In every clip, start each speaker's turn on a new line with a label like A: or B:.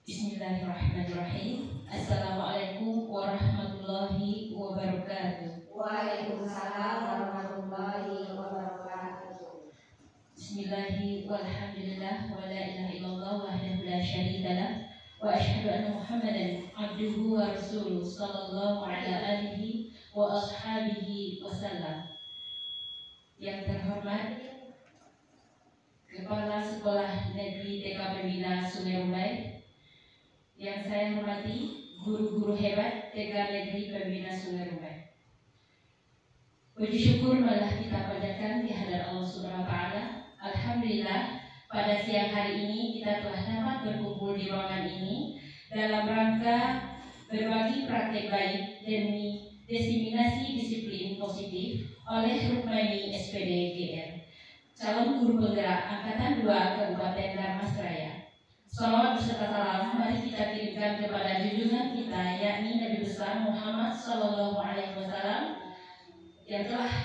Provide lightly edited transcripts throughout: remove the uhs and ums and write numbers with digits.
A: Bismillahirrahmanirrahim. Assalamualaikum warahmatullahi wabarakatuh.
B: Waalaikumsalam warahmatullahi wabarakatuh.
A: Bismillahi walhamdulillah wa la ilaha illallah wahdahu la syarika lah wa asyhadu anna Muhammadan abduhu wa rasuluh sallallahu ala alihi wa ashabihi wasallam. Yang terhormat Kepala Sekolah Negeri TK Pembina Sungai Rumbai, yang saya hormati guru-guru hebat TK Negeri Pembina Sungai Rumbai. Puji syukur malah kita panjatkan di hadirat Allah Subhanahu wa taala. Alhamdulillah, pada siang hari ini kita telah dapat berkumpul di ruangan ini dalam rangka berbagi praktek baik demi diseminasi disiplin positif oleh Rukmani SPD GR, calon guru penggerak Angkatan 2 Kabupaten Darmasraya. Salawat beserta salam mari kita kirimkan kepada junjungan kita, yakni Nabi besar Muhammad Sallallahu Alaihi Wasallam, yang telah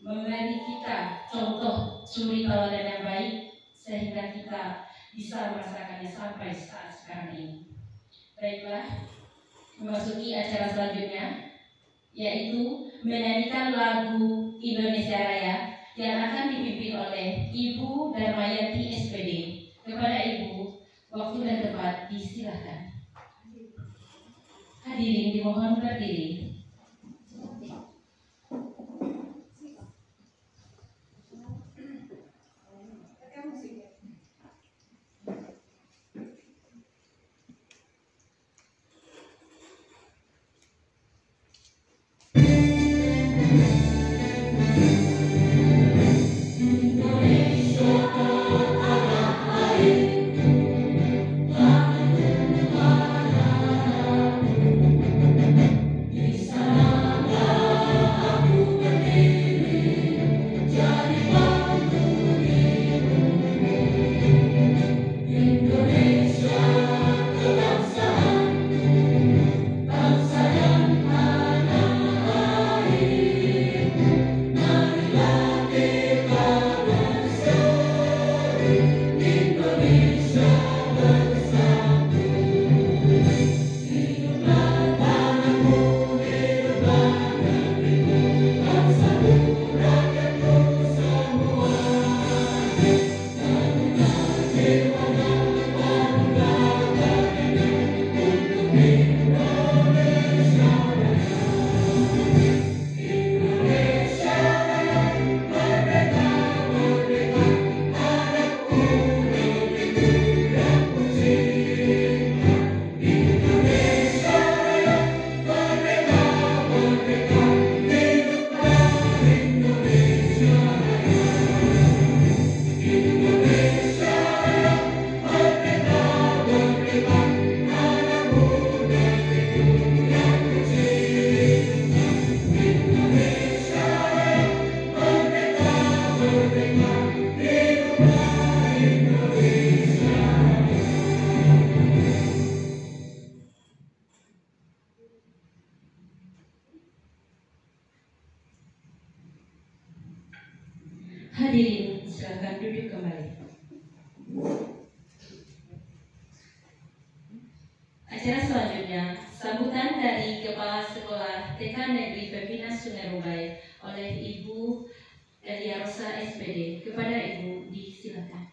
A: memberi kita contoh suri tauladan yang baik sehingga kita bisa merasakannya sampai saat sekarang ini. Baiklah, memasuki acara selanjutnya, yaitu menyanyikan lagu Indonesia Raya yang akan dipimpin oleh Ibu Darmayanti SPD. Kepada Ibu, waktu dan tempat disilahkan. Hadirin dimohon berdiri. Hadirin, silakan duduk kembali. Acara selanjutnya, sambutan dari Kepala Sekolah TK Negeri Pembina Sungai Rumbai oleh Ibu Elia Rosa SPD. Kepada Ibu, disilakan.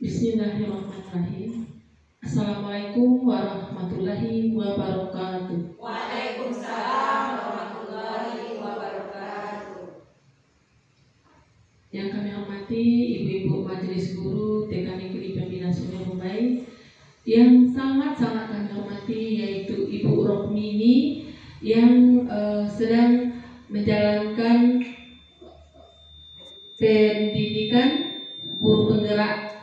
C: Bismillahirrahmanirrahim. Assalamualaikum warahmatullahi wabarakatuh.
B: Waalaikumsalam warahmatullahi wabarakatuh.
C: Yang kami hormati Ibu-Ibu Majelis Guru TK Negeri Pembina Sungai Rumbai, yang sangat-sangat kami hormati yaitu Ibu Rokmini yang sedang menjalankan pendidikan guru penggerak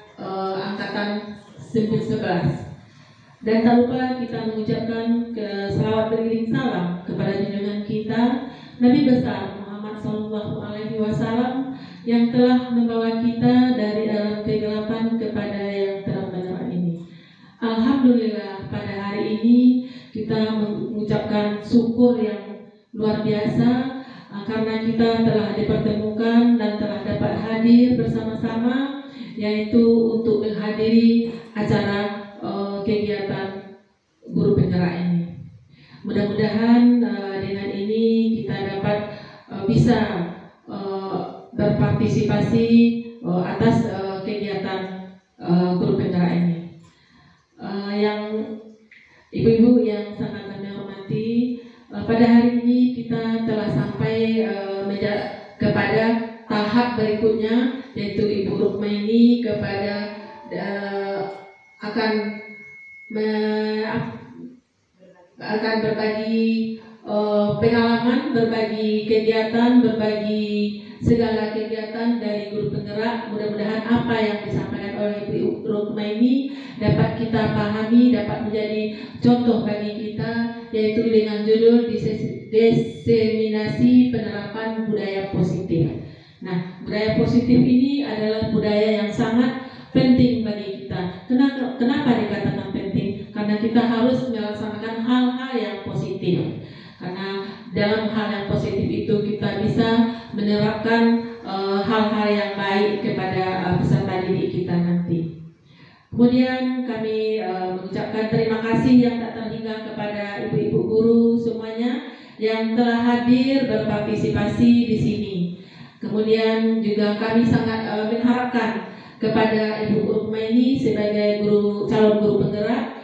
C: angkatan 11. Dan tak lupa kita mengucapkan selawat beriring salam kepada junjungan kita Nabi besar Muhammad Sallallahu Alaihi Wasallam yang telah membawa kita dari alam kegelapan kepada yang terang benderang ini. Alhamdulillah, pada hari ini kita mengucapkan syukur yang luar biasa karena kita telah dipertemukan dan telah dapat hadir bersama-sama, yaitu untuk menghadiri acara kegiatan guru penggerak ini. Mudah-mudahan dengan ini kita dapat bisa berpartisipasi atas kegiatan guru penggerak ini. Yang ibu-ibu yang sangat kami hormati, pada hari ini kita telah sampai kepada tahap berikutnya, yaitu Ibu Rukmaini akan berbagi pengalaman, berbagi kegiatan, berbagi segala kegiatan dari guru penggerak. Mudah-mudahan apa yang disampaikan oleh Ibu Rukmaini dapat kita pahami, dapat menjadi contoh bagi kita, yaitu dengan judul diseminasi penerapan budaya positif. Nah, budaya positif ini adalah budaya yang sangat penting bagi kita. Kenapa dikatakan penting? Karena kita harus melaksanakan hal-hal yang positif. Karena dalam hal yang positif itu kita bisa menerapkan hal-hal yang baik kepada peserta didik kita nanti. Kemudian kami mengucapkan terima kasih yang tak terhingga kepada ibu-ibu guru semuanya yang telah hadir berpartisipasi di sini. Kemudian juga kami sangat mengharapkan kepada Ibu Rukmaini sebagai calon guru penggerak,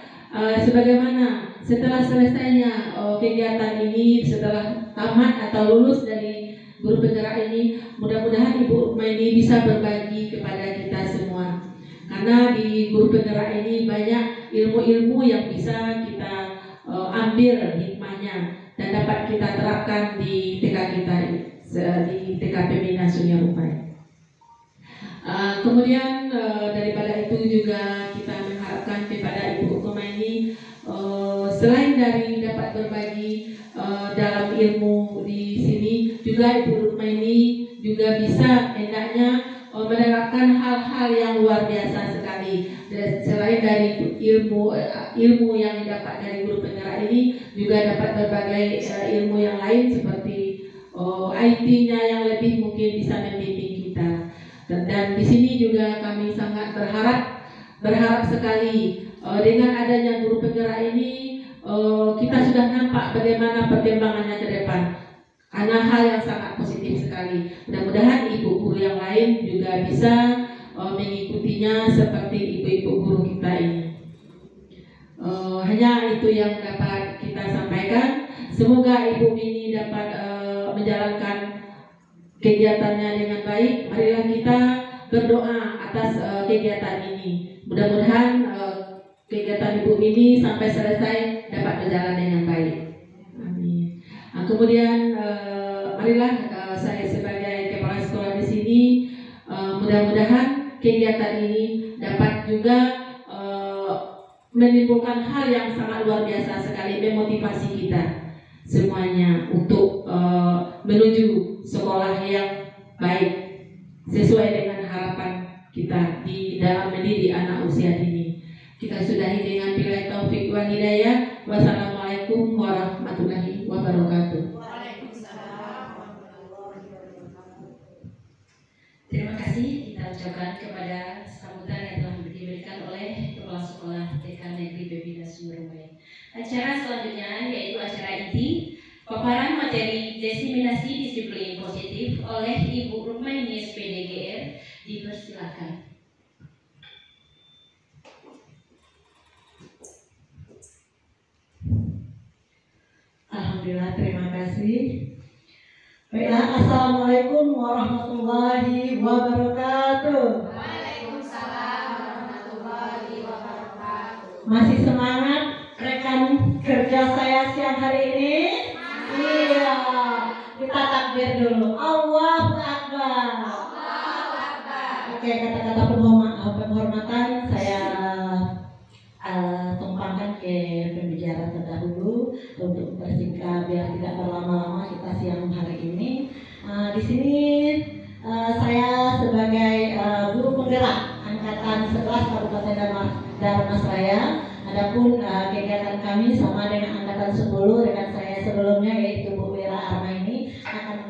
C: sebagaimana setelah selesainya kegiatan ini, setelah tamat atau lulus dari guru penggerak ini, mudah-mudahan Ibu Rukmaini bisa berbagi kepada kita semua. Karena di guru penggerak ini banyak ilmu-ilmu yang bisa kita ambil hikmahnya dan dapat kita terapkan di TK kita, di TK Pembina Sungai Rumbai. Kemudian daripada itu juga kita mengharapkan kepada Ibu Rukmaini, selain dari dapat berbagi dalam ilmu di sini, juga Ibu Rukmaini juga bisa hendaknya menerapkan hal-hal yang luar biasa sekali. Dan selain dari ilmu yang didapat dari guru penggerak ini, juga dapat berbagai ilmu yang lain seperti IT-nya yang lebih mungkin bisa membimbing kita. Dan di sini juga kami sangat berharap sekali dengan adanya guru penggerak ini, kita sudah nampak bagaimana perkembangannya ke depan. Karena hal yang sangat positif sekali. Mudah-mudahan ibu guru yang lain juga bisa mengikutinya seperti ibu-ibu guru kita ini. Hanya itu yang dapat kita sampaikan. Semoga Ibu ini dapat menjalankan kegiatannya dengan baik. Marilah kita berdoa atas kegiatan ini. Mudah-mudahan kegiatan Ibu ini sampai selesai dapat berjalan dengan baik. Amin. Kemudian marilah saya sebagai kepala sekolah di sini, mudah-mudahan kegiatan ini dapat juga menimbulkan hal yang sangat luar biasa sekali, memotivasi kita semuanya untuk menuju sekolah yang baik sesuai dengan harapan kita di dalam mendidik anak usia dini. Kita sudahi dengan billahi taufik wal hidayah. Wassalamualaikum warahmatullahi wabarakatuh.
A: Terima kasih kita ucapkan kepada sambutan yang telah diberikan oleh Kepala Sekolah TK Negeri Pembina Sungai Rumbai. Acara selanjutnya yaitu acara inti paparan materi diseminasi disiplin positif oleh Ibu Rukmaini SPDGR. Dipersilakan.
D: Alhamdulillah, terima kasih. Baiklah, assalamualaikum warahmatullahi wabarakatuh.
B: Waalaikumsalam warahmatullahi wabarakatuh.
D: Masih semangat rekan kerja saya siang hari ini? Iya, kita takbir dulu. Allahu Akbar.
B: Allahu Akbar.
D: Oke, kata-kata penghormatan saya tumpangkan ke pembicara terdahulu untuk mempersingkat biar tidak berlama-lama kita siang hari ini. Di sini saya sebagai guru penggerak angkatan 11 Kabupaten Dharmasraya. Adapun kegiatan kami sama dengan angkatan 10 dengan saya sebelumnya, yaitu Bu Wira Arma ini akan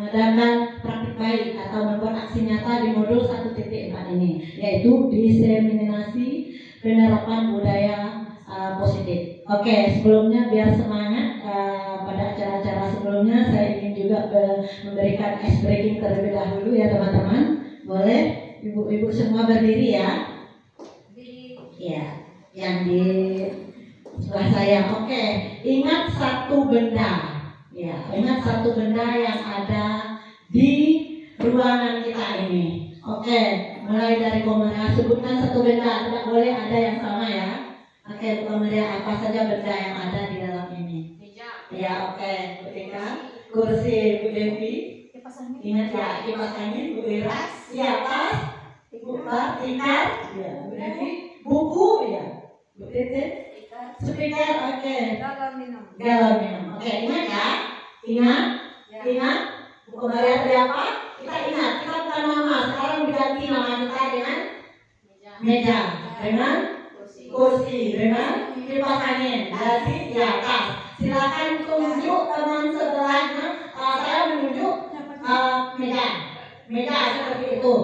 D: kita ini, yaitu diseminasi penerapan budaya positif. Oke, sebelumnya biar semangat pada acara-acara sebelumnya, saya ingin juga memberikan ice breaking terlebih dahulu ya teman-teman. Boleh ibu-ibu semua berdiri ya. Ya, yang di sebelah saya. Oke, ingat satu benda. Ya, ingat satu benda yang ada di ruangan kita ini. Oke, mulai dari Komaria, sebutkan satu benda. Tidak boleh ada yang sama ya. Oke, Komaria, apa saja benda yang ada di dalam ini? Ya, oke. Ketika kursi Bu Devi, ingat ya, kipas angin Bu Ira, ya, tas, buka, tikar, ya, Bu Devi, buku, ya, Bu Titin, speaker, oke. Galon minum. Oke, ingat ya, ingat. Bu Komaria tadi apa? Kita ingat, kita bukan nama. Sekarang diganti nama kita dengan meja, dengan kursi, dengan kipas angin. Jadi di atas. Silakan tunjuk teman sebelahnya. Saya menunjuk meja seperti itu.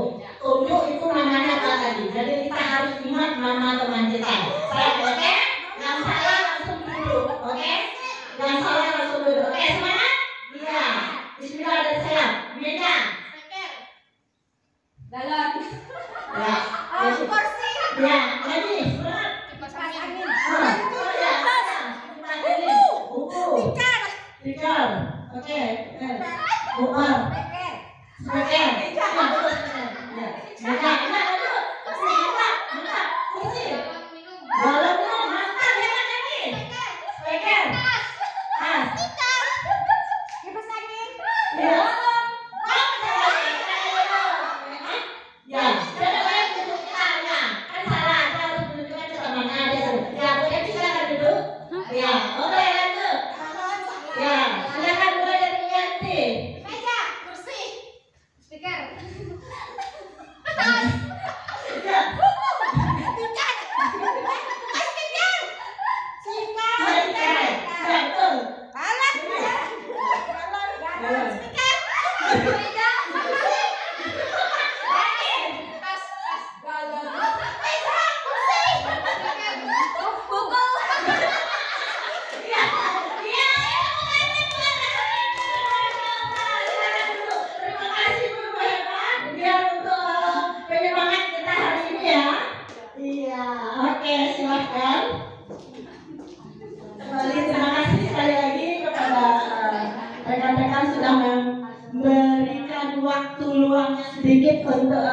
D: Tunjuk itu namanya apa tadi. Jadi kita harus ingat nama teman kita. Saya oke? Yang salah langsung duduk, oke? Yang salah langsung duduk. Oke, semangat? Iya. Bismillah dan saya. Meja.
B: Galon.
D: Ya.
B: Kursi.
D: Ya, lagi. Semangat.
B: Kipas angin.
D: Buku. Tikar. Oke. Bukan. Speaker. Ya. Meja. Kursi. Galon minum. Mantap ya lagi. Speaker. Tas.
B: Kipas angin.
D: Ya. Ya, jangan banyak duduk kita. Kan salah, kita harus menunjukkan ke temannya. Ya, boleh silakan duduk. Ya, oke lanjut. Ya, silakan mulai dari Yanti.
B: Meja, kursi, speaker.
D: Ya. Sedikit untuk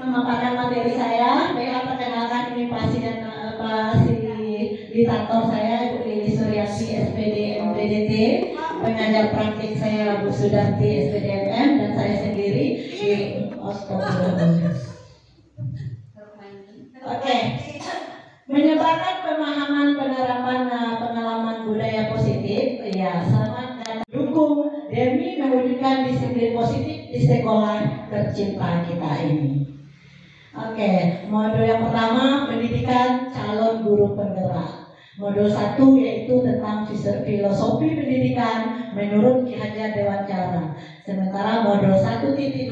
D: memaparkan materi saya. Baiklah, perkenalkan ini Pasi dan fasilitator saya Ibu Lili Suryati SPD MPDT, pengajar praktik saya Bu Sudarti SPDMM, dan saya sendiri di Oke, menyebarkan pemahaman penerapan pengalaman budaya positif. Ya, selamat dan dukung demi mewujudkan disiplin positif di sekolah tercinta kita ini. Oke, modul yang pertama pendidikan calon guru penggerak. Modul 1 yaitu tentang filosofi pendidikan menurut Ki Hajar Dewantara. Sementara modul 1.2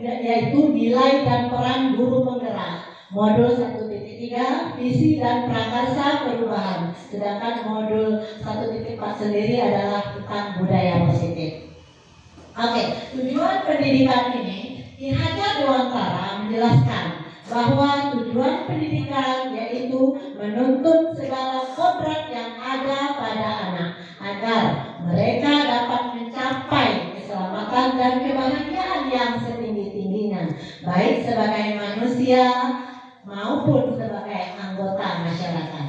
D: yaitu nilai dan peran guru penggerak. Modul 1.3 visi dan prakarsa perubahan. Sedangkan modul 1.4 sendiri adalah tentang budaya positif. Oke, tujuan pendidikan ini Ki Hajar Dewantara menjelaskan bahwa tujuan pendidikan yaitu menuntun segala kodrat yang ada pada anak agar mereka dapat mencapai keselamatan dan kebahagiaan yang setinggi-tingginya, baik sebagai manusia maupun sebagai anggota masyarakat.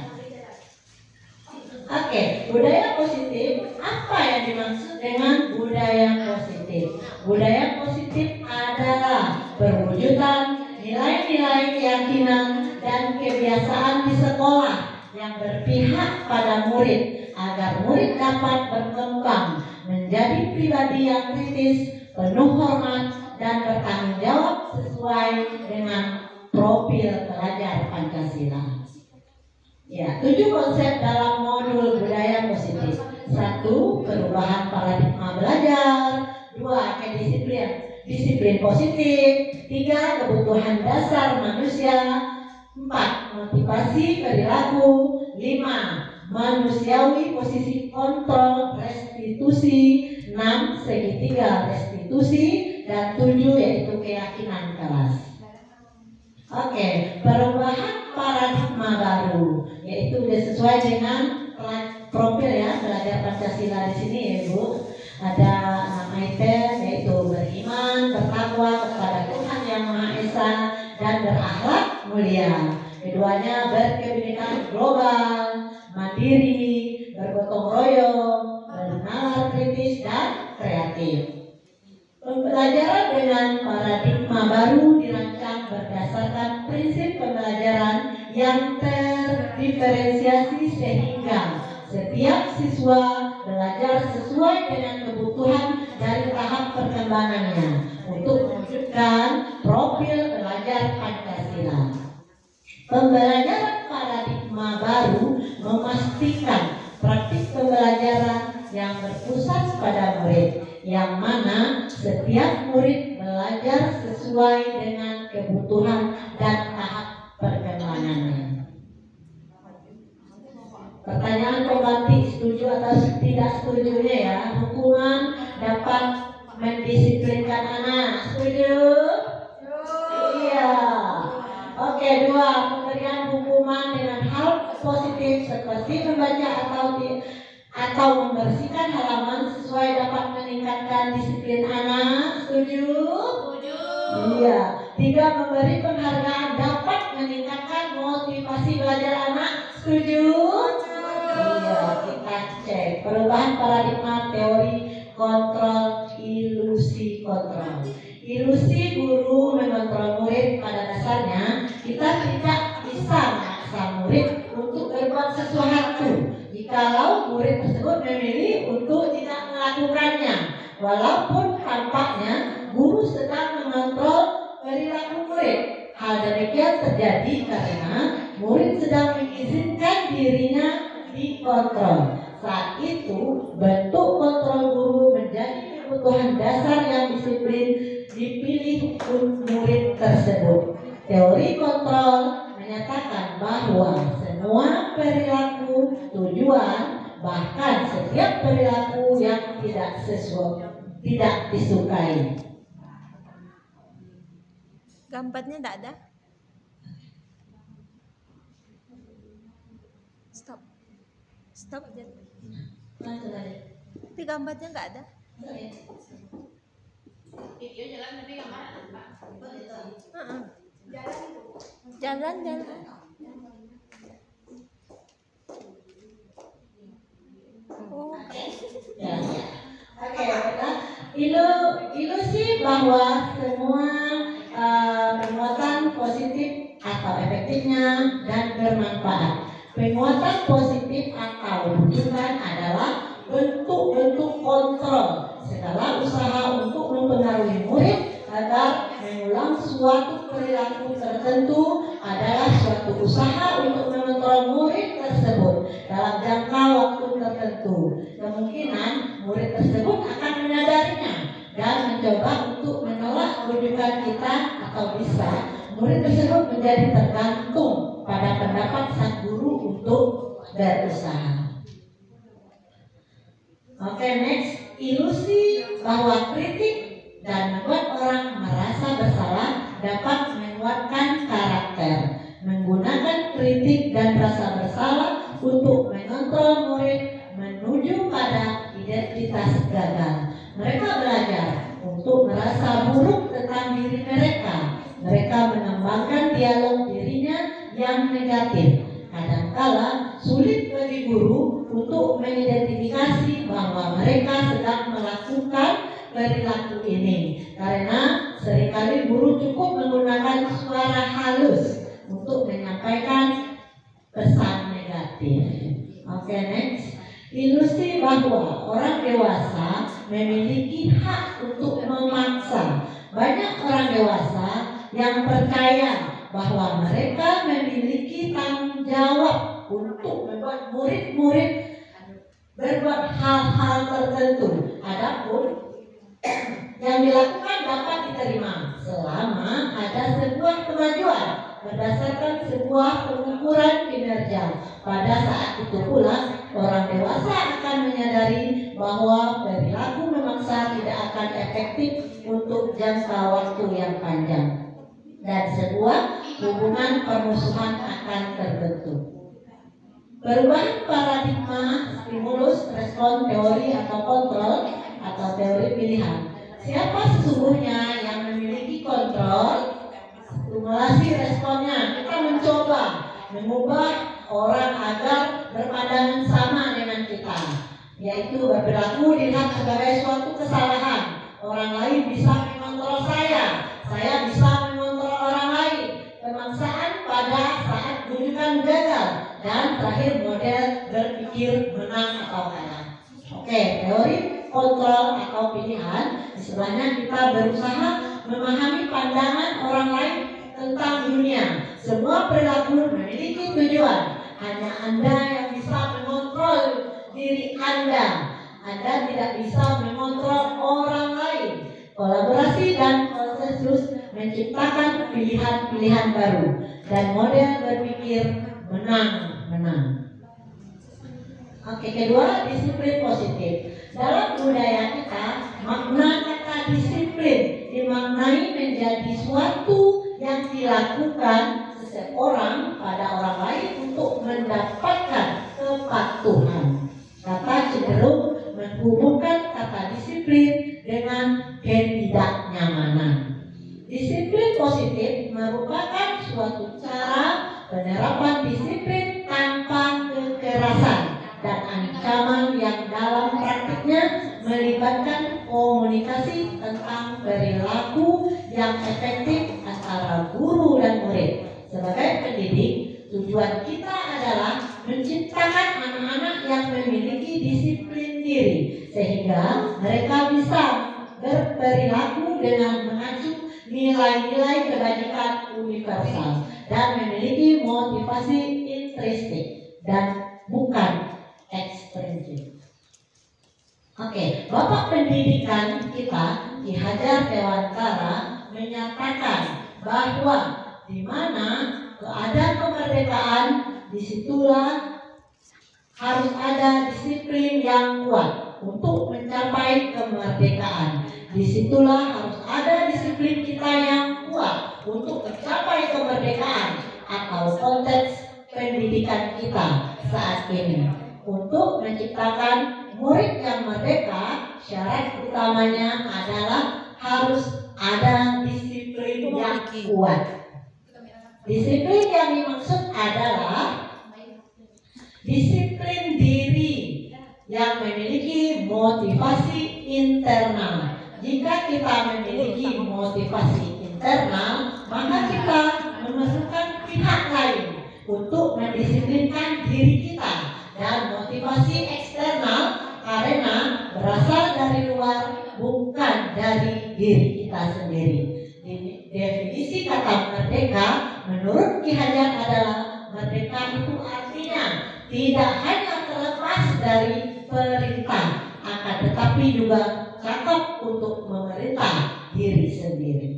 D: Oke, budaya positif, apa yang dimaksud dengan budaya positif? Budaya positif adalah perwujudan nilai-nilai keyakinan dan kebiasaan di sekolah yang berpihak pada murid agar murid dapat berkembang menjadi pribadi yang kritis, penuh hormat, dan bertanggung jawab sesuai dengan profil pelajar Pancasila. Ya, 7 konsep dalam modul budaya positif. 1. Perubahan paradigma belajar. 2. Kedisiplinan disiplin positif. 3. Kebutuhan dasar manusia. 4. Motivasi perilaku. 5. Manusiawi posisi kontrol restitusi. 6. Segitiga restitusi. Dan 7 yaitu keyakinan keras. Oke, perubahan paradigma baru yaitu sudah sesuai dengan profil ya belajar Pancasila di sini ya Bu. Ada nama item yaitu beriman, bertakwa kepada Tuhan Yang Maha Esa dan berakhlak mulia. Keduanya berkebinekaan global, mandiri, bergotong royong, bernalar kritis dan kreatif. Pembelajaran dengan paradigma baru dirancang berdasarkan prinsip pembelajaran yang terdiferensiasi sehingga setiap siswa belajar sesuai dengan kebutuhan dari tahap perkembangannya untuk mewujudkan profil belajar Pancasila. Pembelajaran paradigma baru memastikan praktik pembelajaran yang berpusat pada murid, yang mana setiap murid belajar sesuai dengan kebutuhan dan tahap perkembangannya. Pertanyaan pembantu, setuju atau tidak setujunya ya? Hukuman dapat mendisiplinkan anak, setuju? Iya. Oke, 2. Pemberian hukuman dengan hal positif seperti membaca atau membersihkan halaman sesuai dapat meningkatkan disiplin anak, setuju? Setuju. Iya. 3. Memberi penghargaan dapat meningkatkan motivasi belajar anak, setuju? Iya, kita cek perubahan paradigma teori kontrol ilusi kontrol. Ilusi guru mengontrol murid pada dasarnya kita tidak bisa memaksa murid untuk berbuat sesuatu jikalau murid tersebut memilih untuk tidak melakukannya, walaupun tampaknya guru sedang mengontrol perilaku murid. Hal demikian terjadi karena murid sedang mengizinkan dirinya dikontrol. Saat itu bentuk kontrol guru menjadi kebutuhan dasar yang disiplin dipilih murid tersebut. Teori kontrol menyatakan bahwa semua perilaku, tujuan, bahkan setiap perilaku yang tidak disukai.
B: Gambarnya tidak ada. Stop. Tapi gambarnya nggak ada.
A: Video jalan tapi gambar ada.
B: Jalan. Oh.
D: Ya. Oke, ilusi bahwa semua penguatan positif atau efektifnya dan bermanfaat. Penguatan positif atau dukungan adalah bentuk-bentuk kontrol segala usaha untuk mempengaruhi murid agar mengulang suatu perilaku tertentu adalah suatu usaha untuk mengontrol murid tersebut dalam jangka waktu tertentu. Kemungkinan murid tersebut akan menyadarinya dan mencoba untuk menolak rujukan kita, atau bisa murid tersebut menjadi tergantung pada pendapat sang guru untuk berusaha. Oke, next. Ilusi bahwa kritik dan membuat orang merasa bersalah dapat menguatkan karakter. Menggunakan kritik dan rasa bersalah untuk mengontrol murid menuju pada identitas gagal. Mereka belajar untuk merasa buruk tentang diri mereka. Mereka mengembangkan dialog dirinya yang negatif. Kadangkala sulit bagi guru untuk mengidentifikasi bahwa mereka sedang melakukan perilaku ini, karena seringkali guru cukup menggunakan suara halus untuk menyampaikan pesan negatif. Oke, next. Ilusi bahwa orang dewasa memiliki hak untuk memaksa. Banyak orang dewasa yang percaya bahwa mereka memiliki tanggung jawab untuk membuat murid-murid berbuat hal-hal tertentu. Adapun yang dilakukan dapat diterima selama ada sebuah kemajuan berdasarkan sebuah pengukuran kinerja. Pada saat itu pula orang dewasa akan menyadari bahwa perilaku memaksa tidak akan efektif untuk jangka waktu yang panjang dan sebuah hubungan permusuhan akan terbentuk. Perubahan paradigma stimulus respon teori atau kontrol atau teori pilihan. Siapa sesungguhnya yang memiliki kontrol stimulasi responnya? Kita mencoba mengubah orang agar berpandangan sama dengan kita, yaitu berperilaku dilihat sebagai suatu kesalahan. Orang lain bisa mengontrol saya bisa mengontrol orang lain. Pemaksaan pada saat rujukan gagal, dan terakhir model berpikir menang atau kalah. Oke, teori kontrol atau pilihan istilahnya kita berusaha memahami pandangan orang lain tentang dunia. Semua perilaku memiliki tujuan. Hanya Anda yang bisa mengontrol diri Anda. Anda tidak bisa mengontrol orang lain. Kolaborasi dan konsensus menciptakan pilihan-pilihan baru dan model berpikir menang-menang. Oke, kedua, disiplin positif. Dalam budaya kita, makna kata disiplin dimaknai menjadi suatu yang dilakukan seseorang pada orang lain untuk mendapatkan kepatuhan. Kata cenderung menghubungkan kata disiplin dengan ketidaknyamanan. Disiplin positif merupakan suatu cara penerapan disiplin tanpa kekerasan dan ancaman yang dalam praktiknya melibatkan komunikasi tentang perilaku yang efektif antara guru dan murid. Sebagai pendidik, tujuan kita adalah menciptakan anak-anak yang memiliki disiplin diri sehingga mereka bisa berperilaku dengan mengacu nilai-nilai kebajikan universal dan memiliki motivasi intrinsik dan bukan ekstrinsik. Oke, Bapak Pendidikan kita Ki Hajar Dewantara menyatakan bahwa di mana ada kemerdekaan, disitulah harus ada disiplin yang kuat untuk mencapai kemerdekaan. Disitulah harus ada disiplin kita yang kuat untuk mencapai kemerdekaan atau konteks pendidikan kita saat ini. Untuk menciptakan murid yang merdeka, syarat utamanya adalah harus ada disiplin yang kuat. Disiplin yang dimaksud adalah disiplin diri yang memiliki motivasi internal. Jika kita memiliki motivasi internal, maka kita memerlukan pihak lain untuk mendisiplinkan diri kita. Dan motivasi eksternal karena berasal dari luar, bukan dari diri kita sendiri. Definisi kata merdeka menurut Ki Hajar adalah merdeka itu artinya tidak hanya terlepas dari perintah, akan tetapi juga cakap untuk memerintah diri sendiri.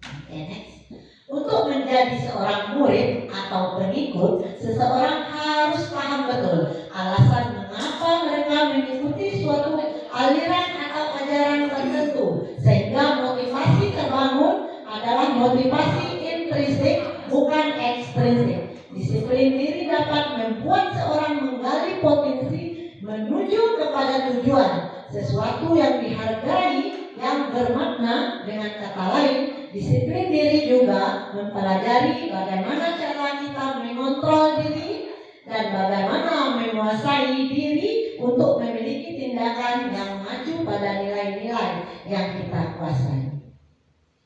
D: Oke, next. Untuk menjadi seorang murid atau pengikut, seseorang harus paham betul alasan mengapa mereka mengikuti suatu aliran atau ajaran tertentu, sehingga motivasi terbangun adalah motivasi intrinsik, bukan ekstrinsik. Disiplin diri dapat membuat seorang menggali potensi menuju kepada tujuan, sesuatu yang dihargai, yang bermakna. Dengan kata lain, disiplin diri juga mempelajari bagaimana cara kita mengontrol diri dan bagaimana menguasai diri untuk memiliki tindakan yang mengacu pada nilai-nilai yang kita kuasai.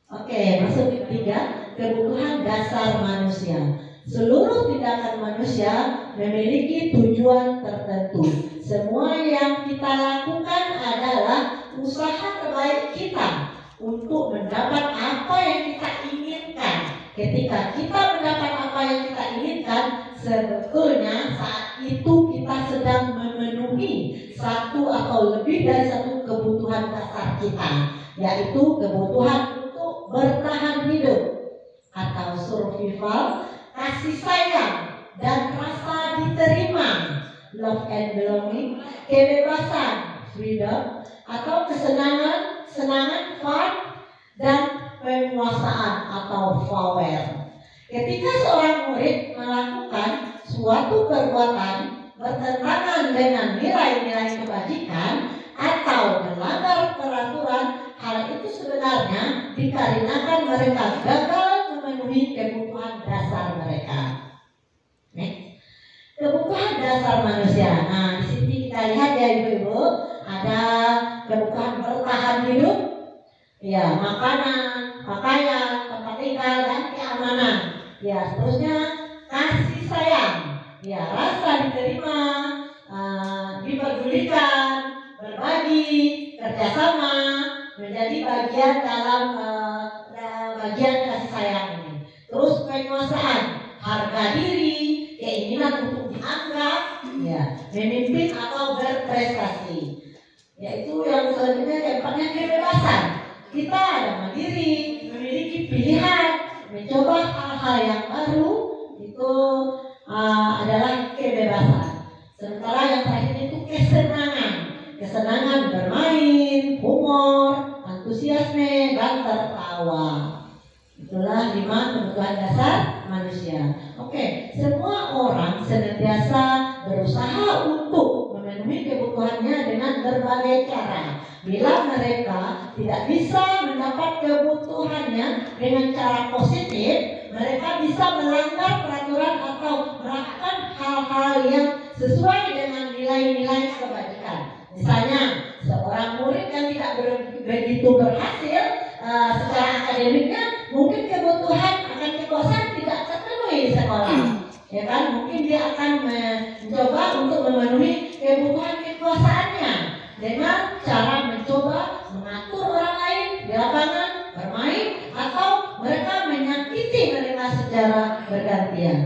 D: Oke, masuk ketiga, kebutuhan dasar manusia. Seluruh tindakan manusia memiliki tujuan tertentu. Semua yang kita lakukan adalah usaha terbaik kita untuk mendapat apa yang kita inginkan. Ketika kita mendapat apa yang kita inginkan, sebetulnya saat itu kita sedang memenuhi satu atau lebih dari satu kebutuhan dasar kita, yaitu kebutuhan untuk bertahan hidup atau survival, kasih sayang dan rasa diterima, love and belonging, kebebasan, freedom, atau kesenangan, fun, dan penguasaan atau power. Ketika seorang murid melakukan suatu perbuatan bertentangan dengan nilai-nilai kebajikan atau melanggar peraturan, hal itu sebenarnya dikarenakan mereka gagal memenuhi kebutuhan dasar mereka. Next. Kebutuhan dasar manusia. Nah, di sini kita lihat ya ibu-ibu, ada kebutuhan bertahan hidup, ya, makanan, pakaian, tempat tinggal, dan keamanan. Ya, seterusnya kasih sayang, ya, rasa diterima, dipedulikan, berbagi, kerjasama, menjadi bagian dalam bagian kasih sayang ini. Terus penguasaan, harga diri, keinginan untuk dianggap, ya, memimpin atau berprestasi. Yaitu yang selanjutnya keempatnya kebebasan. Kita ada mandiri, memiliki pilihan, mencoba hal-hal yang baru, itu adalah kebebasan. Sementara yang terakhir itu kesenangan bermain, humor, antusiasme, dan tertawa. Itulah 5 kebutuhan dasar manusia. Oke, semua orang senantiasa berusaha untuk memenuhi kebutuhannya dengan berbagai cara. Bila mereka tidak bisa mendapat kebutuhannya dengan cara positif, mereka bisa melanggar peraturan atau melakukan hal-hal yang sesuai dengan nilai-nilai kebajikan. Misalnya, seorang murid yang tidak begitu berhasil secara akademiknya, mungkin kebutuhan akan kekuasaan tidak terpenuhi di sekolah. Ya kan, mungkin dia akan mencoba untuk memenuhi kebutuhan kekuasaannya dengan cara mencoba mengatur orang lain di lapangan, bermain, atau mereka menyakiti mereka secara bergantian.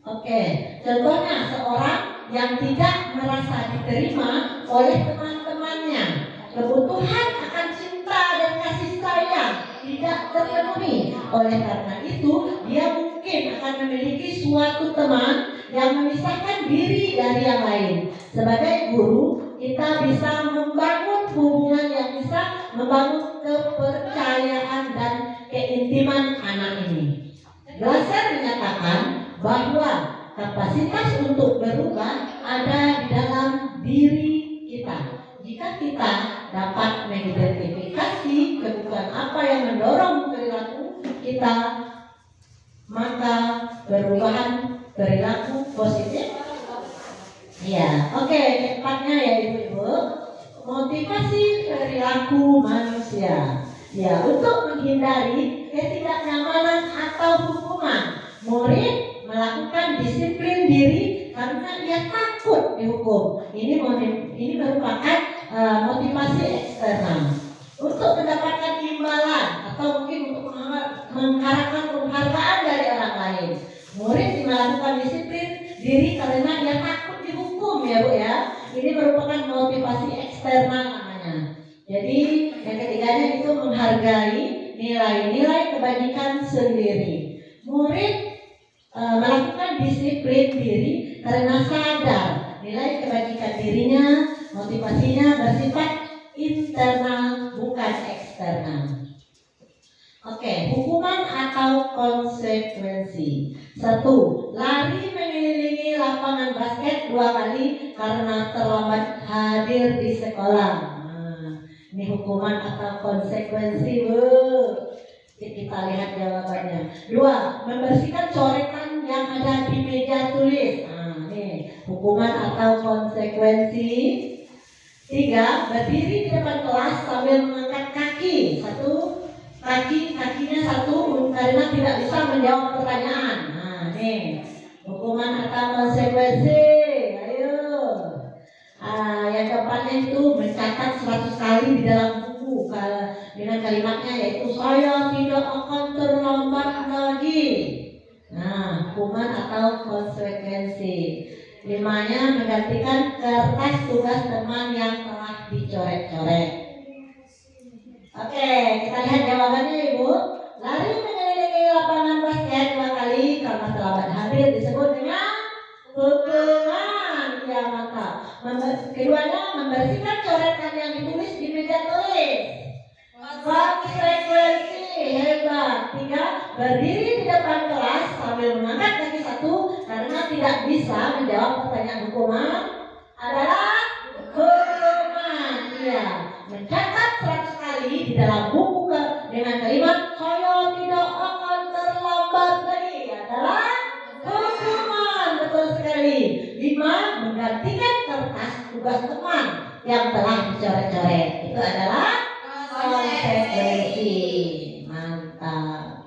D: Oke, contohnya seorang yang tidak merasa diterima oleh teman-temannya, kebutuhan akan cinta dan kasih sayang tidak terpenuhi. Oleh karena itu, dia mungkin akan memiliki suatu teman yang memisahkan diri dari yang lain. Sebagai guru, kita bisa membangun hubungan yang bisa membangun kepercayaan dan keintiman anak ini. Glaser menyatakan bahwa kapasitas untuk berubah ada di dalam diri kita. Jika kita dapat mengidentifikasi kebutuhan apa yang mendorong perilaku kita, maka perubahan perilaku positif. Ya, oke, keempatnya ya ibu-ibu, motivasi perilaku manusia. Ya, untuk menghindari ketidaknyamanan atau hukuman, murid melakukan disiplin diri karena dia takut dihukum. Ini merupakan motivasi eksternal. Untuk mendapatkan imbalan atau mungkin untuk mengharapkan penghargaan dari orang lain, murid melakukan disiplin diri karena dia takut dihukum, ya Bu ya. Ini merupakan motivasi eksternal namanya. Jadi yang ketiganya itu menghargai nilai-nilai kebajikan sendiri. Murid melakukan disiplin diri karena sadar nilai kebajikan dirinya, motivasinya bersifat internal bukan eksternal. Oke, hukuman atau konsekuensi. 1. Lari mengelilingi lapangan basket 2 kali karena terlambat hadir di sekolah. Ini hukuman atau konsekuensi, Bu. Kita lihat jawabannya. 2. Membersihkan coretan yang ada di meja tulis. Ini hukuman atau konsekuensi. 3. Berdiri di depan kelas sambil mengangkat kaki. Kakinya satu karena tidak bisa menjawab pertanyaan. Nih hukuman atau konsekuensi. Ayo. Yang keempatnya itu mencatat 100 kali di dalam buku dengan kalimatnya yaitu saya tidak akan terlambat lagi. Hukuman atau konsekuensi. Limanya menggantikan kertas tugas teman yang telah dicoret-coret. Oke, kita lihat jawabannya Ibu. Lari mengelilingi lapangan basket 2 kali karena terlambat hadir disebut dengan hukuman. Ya mantap. Keduanya membersihkan coretan yang ditulis di meja tulis. Konsekuensi hebat. 3. Berdiri di depan kelas sambil mengangkat kaki 1 karena tidak bisa menjawab pertanyaan hukuman adalah hukuman. Iya. Mencatat 100 kali di dalam buku dengan kalimat saya tidak akan terlambat lagi adalah hukuman. Betul sekali. 5. Menggantikan kertas tugas teman yang telah dicoret-coret. Itu adalah konsekuensi. Mantap.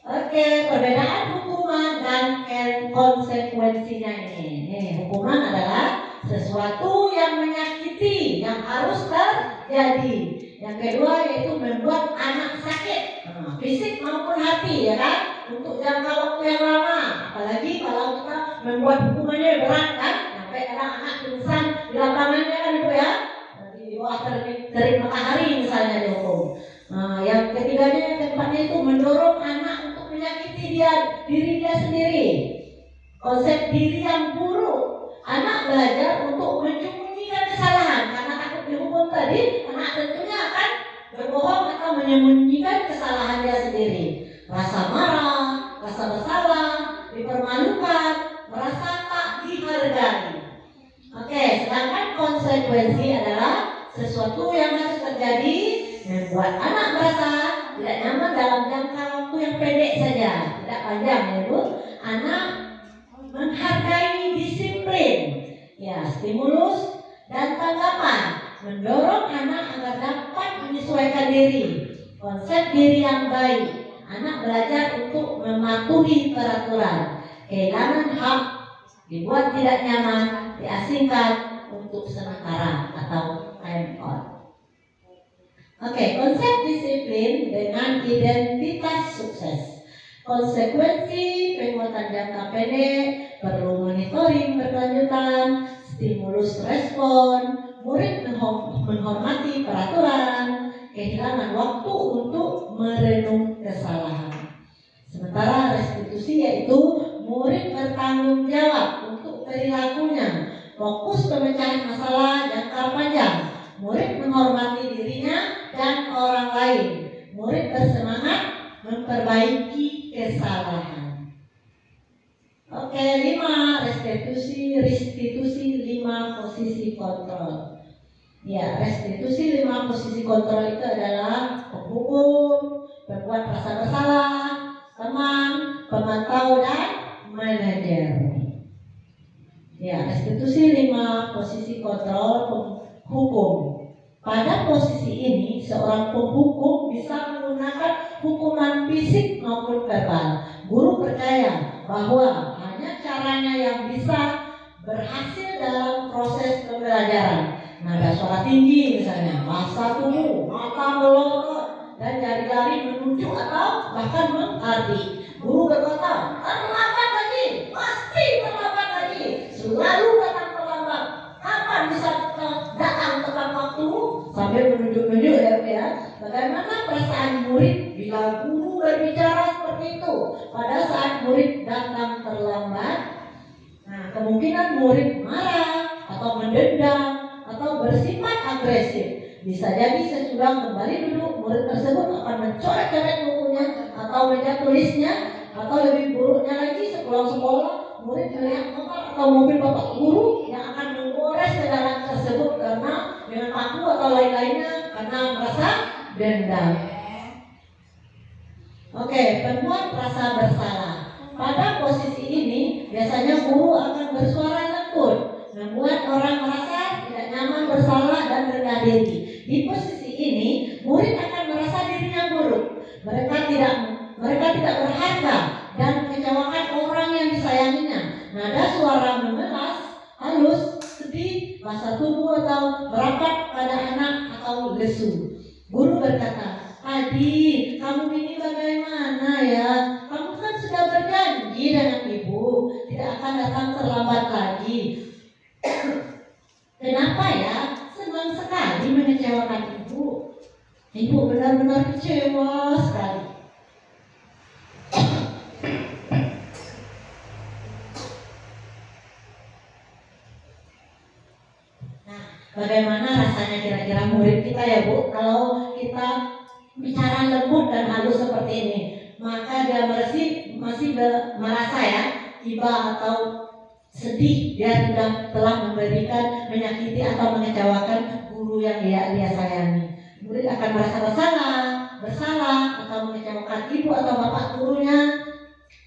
D: Oke, perbedaan hukuman dan konsekuensinya ini. Hukuman adalah sesuatu yang menyakiti, yang harus terjadi. Yang kedua yaitu membuat anak sakit, fisik maupun hati, ya kan? Untuk jangka waktu yang lama. Apalagi kalau kita membuat hukumannya berat kan, sampai anak-anak pingsan di lapangannya kan itu ya. Di bawah terik matahari misalnya dihukum. Yang ketiganya, yang keempatnya itu mendorong anak untuk menyakiti diri dia sendiri. Konsep diri yang buruk. Anak belajar untuk menyembunyikan kesalahan karena takut dihukum tadi. Anak tentunya akan berbohong atau menyembunyikan kesalahan dia sendiri. Rasa marah, rasa bersalah, dipermalukan, merasa tak dihargai. Oke, sedangkan konsekuensi adalah sesuatu yang harus terjadi, membuat anak merasa tidak nyaman dalam jangka waktu yang pendek saja, tidak panjang ya Bu. Anak menghargai disiplin, ya, stimulus dan tanggapan, mendorong anak agar dapat menyesuaikan diri. Konsep diri yang baik, anak belajar untuk mematuhi peraturan, kehilangan hak, dibuat tidak nyaman, diasingkan untuk sementara atau time out. Oke, konsep disiplin dengan identitas sukses. Konsekuensi penguatan jangka pendek perlu monitoring berkelanjutan, stimulus respon, murid menghormati peraturan, kehilangan waktu untuk merenung kesalahan. Sementara restitusi yaitu murid bertanggung jawab untuk perilakunya, fokus pemecahan masalah jangka panjang, murid menghormati dirinya dan orang lain, murid bersemangat memperbaiki kesalahan. Oke, 5 restitusi 5 posisi kontrol. Ya, restitusi 5 posisi kontrol itu adalah penghukum, pembuat rasa bersalah, teman, pemantau dan manajer. Ya, restitusi 5 posisi kontrol hukum. Pada posisi ini, seorang penghukum bisa menggunakan hukuman fisik maupun verbal. Guru percaya bahwa hanya caranya yang bisa berhasil dalam proses pembelajaran. Nada suara tinggi misalnya, bahasa tubuh, mata melotot, dan jari-jari menunjuk atau bahkan mengarti. Guru berkata, terlambat lagi, pasti terlambat lagi, selalu datang terlambat. Kapan bisa datang tepat waktu? Sambil menunjuk-nunjuk ya. Bagaimana perasaan murid bila guru berbicara seperti itu pada saat murid datang terlambat? Nah, kemungkinan murid marah atau mendendam atau bersifat agresif. Bisa jadi sesudah kembali duduk, murid tersebut akan mencoret-coret bukunya atau meja tulisnya, atau lebih buruknya lagi sepulang sekolah murid melihat motor atau mobil bapak guru yang akan menggores kendaraan tersebut karena dengan paku atau lain-lainnya karena merasa dendam. Oke, pembuat rasa bersalah. Pada posisi ini biasanya guru akan bersuara lembut, membuat orang merasa tidak nyaman, bersalah dan rendah diri. Di posisi ini murid akan merasa dirinya buruk. Mereka tidak berharga dan mengecewakan orang yang disayanginya. Nada suara memelas, halus, sedih, bahasa tubuh atau merapat pada anak atau lesu. Guru berkata, "Adik, kamu ini bagaimana ya? Kamu kan sudah berjanji dengan ibu Ibu tidak akan datang terlambat lagi. Kenapa ya? Senang sekali mengecewakan Ibu. Ibu benar-benar kecewa sekali. Nah, bagaimana rasanya kira-kira murid kita ya Bu, kalau kita bicara lembut dan halus seperti ini, maka dia masih merasa ya iba atau sedih dia telah memberikan, menyakiti atau mengecewakan guru yang dia sayangi. Murid akan merasa bersalah atau mengecewakan ibu atau bapak gurunya.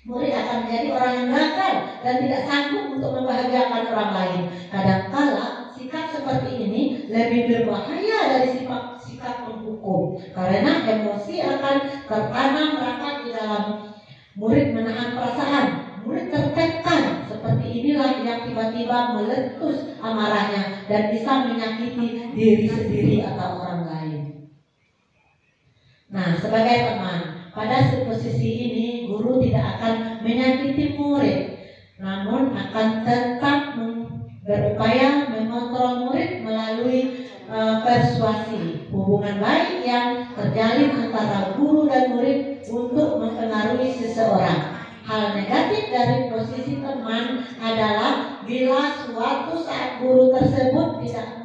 D: Murid akan menjadi orang yang gagal dan tidak sanggup untuk membahagiakan orang lain. Kadangkala sikap seperti ini lebih berbahaya dari sikap menghukum, karena emosi akan tertanam rapat di dalam murid. Menahan perasaan, murid tertekan seperti inilah yang tiba-tiba meletus amarahnya dan bisa menyakiti diri sendiri atau orang lain. Nah, sebagai teman, pada posisi ini guru tidak akan menyakiti murid, namun akan tetap berupaya mengontrol murid melalui persuasi, hubungan baik yang terjalin antara guru dan murid untuk mempengaruhi seseorang. Hal negatif dari posisi teman adalah bila suatu saat guru tersebut tidak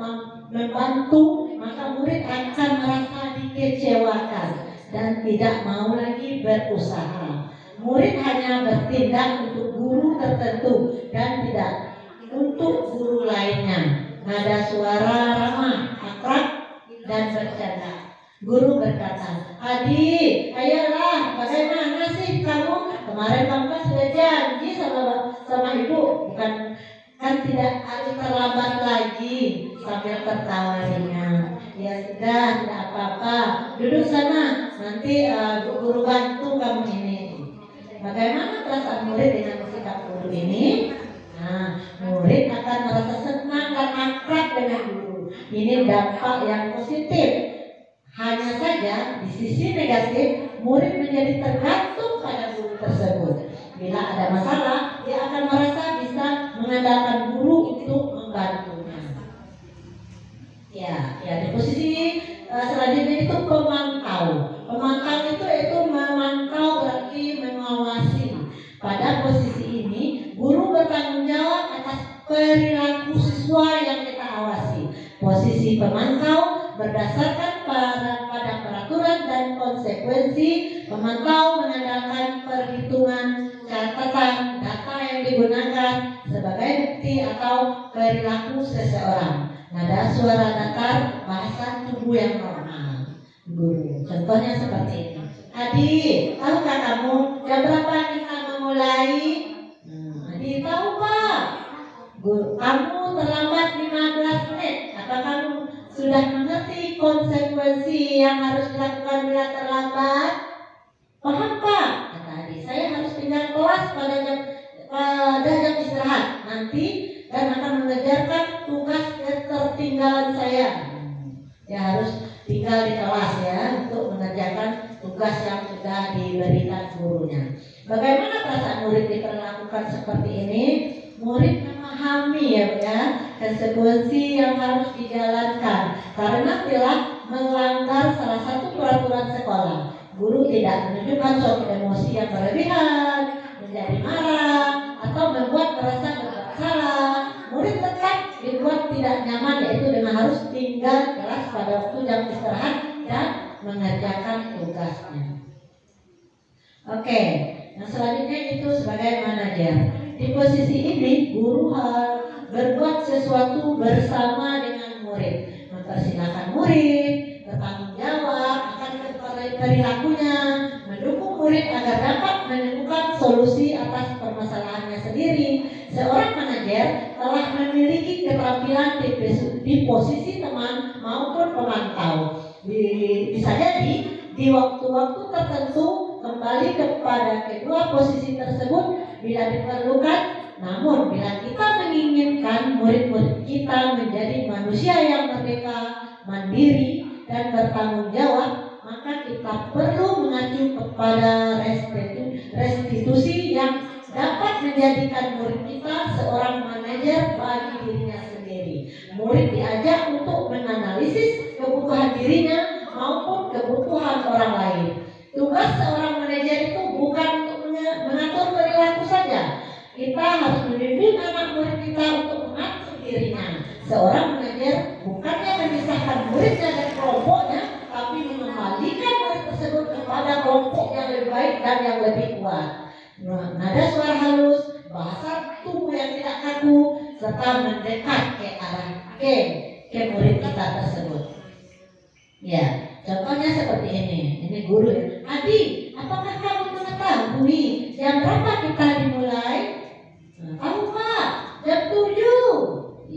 D: membantu, maka murid akan merasa dikecewakan dan tidak mau lagi berusaha. Murid hanya bertindak untuk guru tertentu dan tidak untuk guru lainnya. Nada suara ramah, akrab, dan bercanda. Guru berkata, "Adik, ayolah, bagaimana sih kamu? Kemarin kamu kan sudah janji sama ibu, bukan kan tidak harus terlambat lagi." Sambil tertawa ringan. "Ya sudah, tidak apa-apa. Duduk sana, nanti guru bantu kamu ini." Bagaimana perasaan murid dengan sikap guru ini? Nah, murid akan merasa senang dan akrab dengan guru. Ini dampak yang positif. Hanya saja di sisi negatif, murid menjadi tergantung pada guru tersebut. Bila ada masalah, dia akan merasa bisa mengandalkan guru untuk membantunya. Ya, di posisi selanjutnya itu pemantau. Pemantau itu memantau berarti mengawasi. Pada posisi ini, guru bertanggung jawab atas perilaku siswa yang kita awasi. Posisi pemantau berdasarkan pada peraturan dan konsekuensi. Pemantau mengandalkan perhitungan catatan data yang digunakan sebagai bukti atau perilaku seseorang. Nada suara datar, bahasa tubuh yang normal. Guru, contohnya seperti ini. "Adik, tahukah kamu jam berapa kita memulai?" "Adik tahu Pak." "Guru, kamu terlambat 15 menit. Apa kamu sudah mengerti konsekuensi yang harus dilakukan bila terlambat?" "Paham Pak." Kata adik, "Saya harus tinggal kelas pada jam istirahat nanti dan akan mengerjakan tugas ketertinggalan saya." Ya harus tinggal di kelas ya untuk mengerjakan tugas yang sudah diberikan gurunya. Bagaimana perasaan murid diperlakukan seperti ini? Murid memahami ya konsekuensi yang harus dijalankan karena telah melanggar salah satu peraturan sekolah. Guru tidak menunjukkan suatu emosi yang berlebihan, menjadi marah atau membuat merasa bersalah. Murid tetap dibuat tidak nyaman, yaitu dengan harus tinggal kelas pada waktu jam istirahat dan mengerjakan tugasnya. Oke, yang selanjutnya itu sebagai manajer. Di posisi ini guru harus berbuat sesuatu bersama dengan murid, mempersilahkan murid, bertanggung jawab akan perilakunya, mendukung murid agar dapat menemukan solusi atas permasalahannya sendiri. Seorang manajer telah memiliki keterampilan di posisi teman maupun pemantau. Bisa jadi di waktu-waktu tertentu kembali kepada kedua posisi tersebut bila diperlukan. Namun bila kita menginginkan murid-murid kita menjadi manusia yang merdeka, mandiri, dan bertanggung jawab, maka kita perlu mengacu kepada restitusi yang dapat menjadikan murid kita seorang manajer bagi dirinya sendiri. Murid diajak untuk menganalisis kebutuhan dirinya maupun kebutuhan orang lain. Tugas seorang manajer itu bukan untuk mengatur perilaku saja. Kita harus membimbing anak murid kita untuk mengatur dirinya. Seorang manajer bukannya memisahkan muridnya dari kelompoknya, tapi mengembalikan murid tersebut kepada kelompok yang lebih baik dan yang lebih kuat. Nada suara halus, bahasa tubuh yang tidak kaku, serta mendekat ke arah ke murid kita tersebut. Ya, contohnya seperti ini. Ini guru ya. Adi, apakah kamu mengetahui jam berapa kita dimulai? Tahu Pak, jam 7.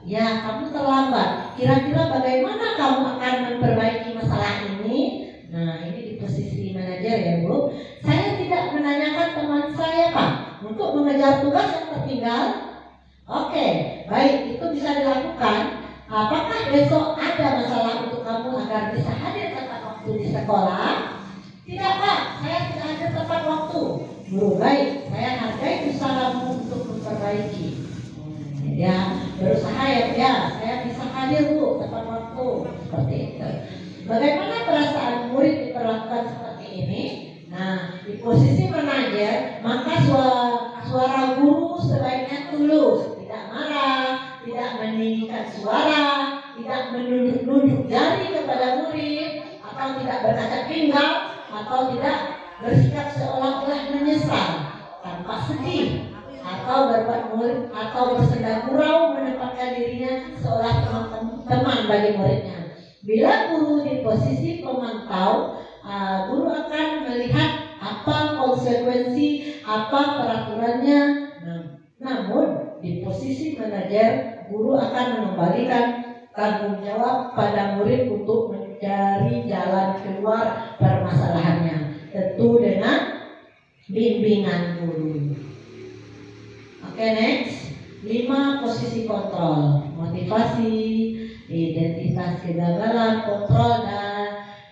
D: Ya, kamu terlambat. Kira-kira bagaimana kamu akan memperbaiki masalah ini? Nah, ini di posisi manajer ya Bu. Saya tidak menanyakan teman saya Pak untuk mengejar tugas yang tertinggal. Oke, baik, itu bisa dilakukan. Apakah besok ada masalah untuk kamu agar bisa hadir tepat waktu di sekolah? Tidak Pak, saya tidak hadir tepat waktu. Guru, baik, saya hargai usahamu untuk memperbaiki. Ya, berusaha ya, saya bisa hadir Bu tepat waktu. Seperti itu. Bagaimana perasaan murid diperlakukan seperti ini? Nah, di posisi manajer, maka suara guru sebaiknya tulus, tidak marah, tidak meninggikan suara, tidak menunjuk-nunjuk jari kepada murid, atau tidak berkaca pinggang, atau tidak bersikap seolah-olah menyesal, tanpa sedih, atau berbuat murid, atau bersenda gurau menempatkan dirinya seolah teman bagi muridnya. Bila guru di posisi pemantau, guru akan melihat apa konsekuensi, apa peraturannya. Namun di posisi manajer, guru akan mengembalikan tanggung jawab pada murid untuk mencari jalan keluar permasalahannya, tentu dengan bimbingan guru. Oke, next. 5 posisi kontrol: motivasi, identitas kegagalan, kontrol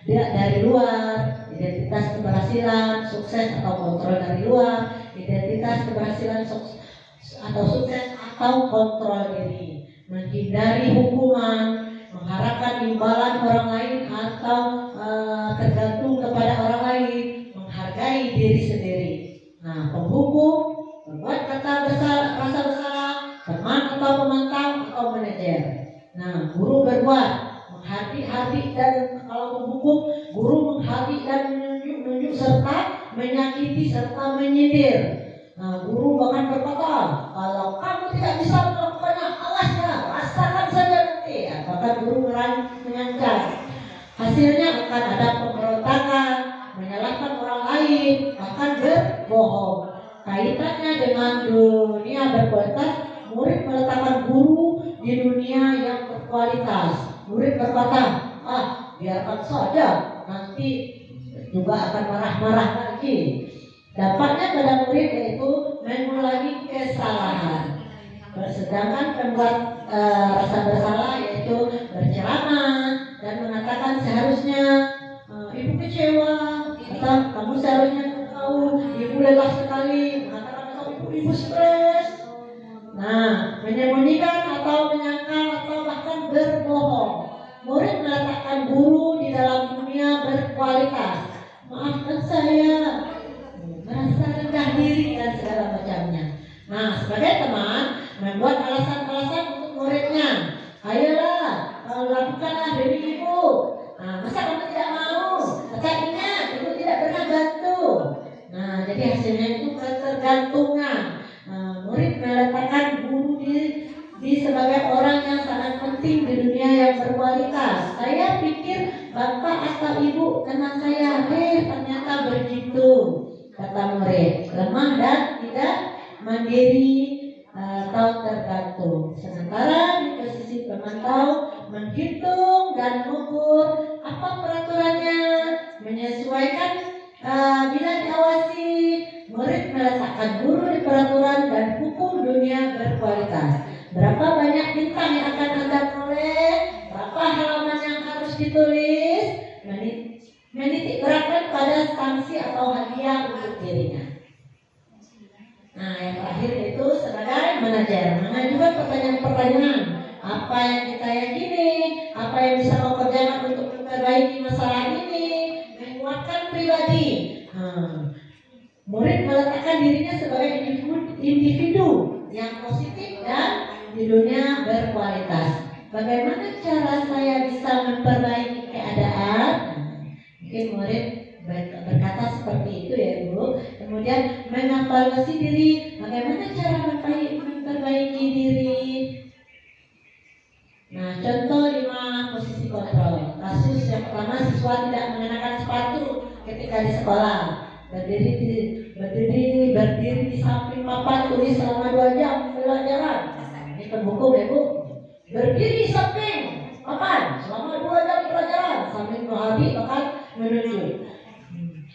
D: dari luar, identitas keberhasilan, sukses atau kontrol dari luar, identitas keberhasilan atau sukses atau kontrol diri, menghindari hukuman, mengharapkan imbalan orang lain atau tergantung kepada orang lain, menghargai diri sendiri. Nah, penghukum, berbuat rasa bersalah, teman atau pemantau atau manajer. Nah, guru berbuat menghardik dan kalau menghukum, guru menghardik dan menunjuk serta menyakiti serta menyindir. Nah, guru bahkan berkata, kalau kamu tidak bisa melakukannya, alasnya, rasakan saja nanti. Bahkan guru mengancam. Hasilnya akan ada pemberontakan, menyalahkan orang lain, bahkan berbohong. Kaitannya dengan dunia berkualitas, murid meletakkan guru di dunia yang berkualitas. Murid berkata, biarkan saja, nanti juga akan marah-marah lagi. Dampaknya pada murid yaitu mengulangi kesalahan. Sedangkan pembuat rasa bersalah yaitu berceramah dan mengatakan seharusnya ibu kecewa, atau kamu seharusnya tahu ibu lelah sekali, mengatakan ibu stres. Nah, menyembunyikan atau menyangkal atau bahkan berbohong. Murid meletakkan guru di dalam dunia berkualitas. Maafkan saya, merasa rendah diri dan segala macamnya. Nah, sebagai teman membuat alasan-alasan untuk muridnya. Ayolah, lakukanlah demi ibu. Nah, masa kamu tidak mau? Tetap ingat, ibu tidak pernah bantu. Nah, jadi hasilnya itu ketergantungan. Murid meletakkan guru di sebagai orang yang sangat penting di dunia yang berkualitas. Saya pikir bapak atau ibu kenal saya, ternyata begitu, kata murid. Lemah dan tidak mandiri atau tergantung. Sementara di posisi pemantau, menghitung dan mengukur apa peraturannya, menyesuaikan bila diawasi. Murid meletakkan guru di peraturan dan hukum dunia berkualitas. Berapa banyak bintang yang akan Anda peroleh, berapa halaman yang harus ditulis, menitik beratkan pada sanksi atau hadiah untuk dirinya. Nah, yang terakhir itu sebagai manajer. Mengajukan pertanyaan-pertanyaan. Apa yang kita yakini? Apa yang bisa kau kerjakan untuk memperbaiki masalah ini? Menguatkan pribadi. Murid meletakkan dirinya sebagai individu yang positif dan di dunia berkualitas. Bagaimana cara saya bisa memperbaiki keadaan? Mungkin murid berkata seperti itu ya Bu. Kemudian mengevaluasi diri. Bagaimana cara memperbaiki diri? Nah, contoh 5 posisi kontrol. Kasus yang pertama, siswa tidak mengenakan sepatu ketika di sekolah. Berdiri di samping papan tulis selama 2 jam pelajaran. Ini pembuku ya Bu. Berdiri di samping papan selama 2 jam pelajaran sambil menghadiri bahkan menunjuk.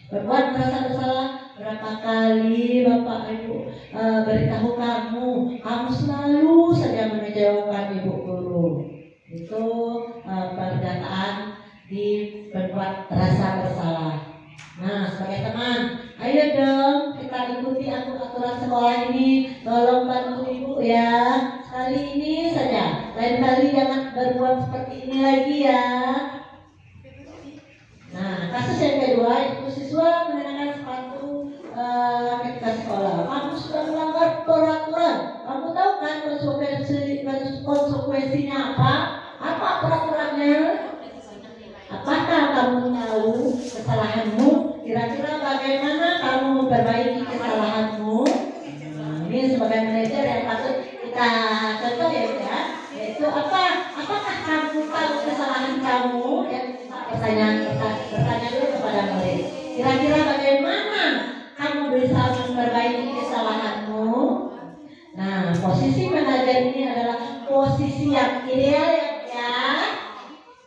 D: Berbuat merasa bersalah. Berapa kali Bapak Ibu beritahu kamu selalu saja mengecewakan Ibu Guru. Itu pernyataan di berbuat rasa bersalah. Nah, sebagai teman, ayo dong kita ikuti aturan sekolah ini. Tolong bantu Ibu ya. Kali ini saja. Lain kali jangan berbuat seperti ini lagi ya. Nah, kasus yang kedua itu siswa mengenakan sepatu ketika sekolah. Kamu sudah melanggar peraturan. Kamu tahu kan konsekuensinya apa? Apa peraturannya? Apakah kamu tahu kesalahanmu? Kira-kira bagaimana kamu memperbaiki kesalahanmu? Ini sebagai manajer yang patut kita contoh ya. Yaitu apakah kamu tahu kesalahan kamu? Ya, bertanya dulu kepada murid. Kira-kira bagaimana kamu bisa memperbaiki kesalahanmu? Nah, posisi manajer ini adalah posisi yang ideal ya,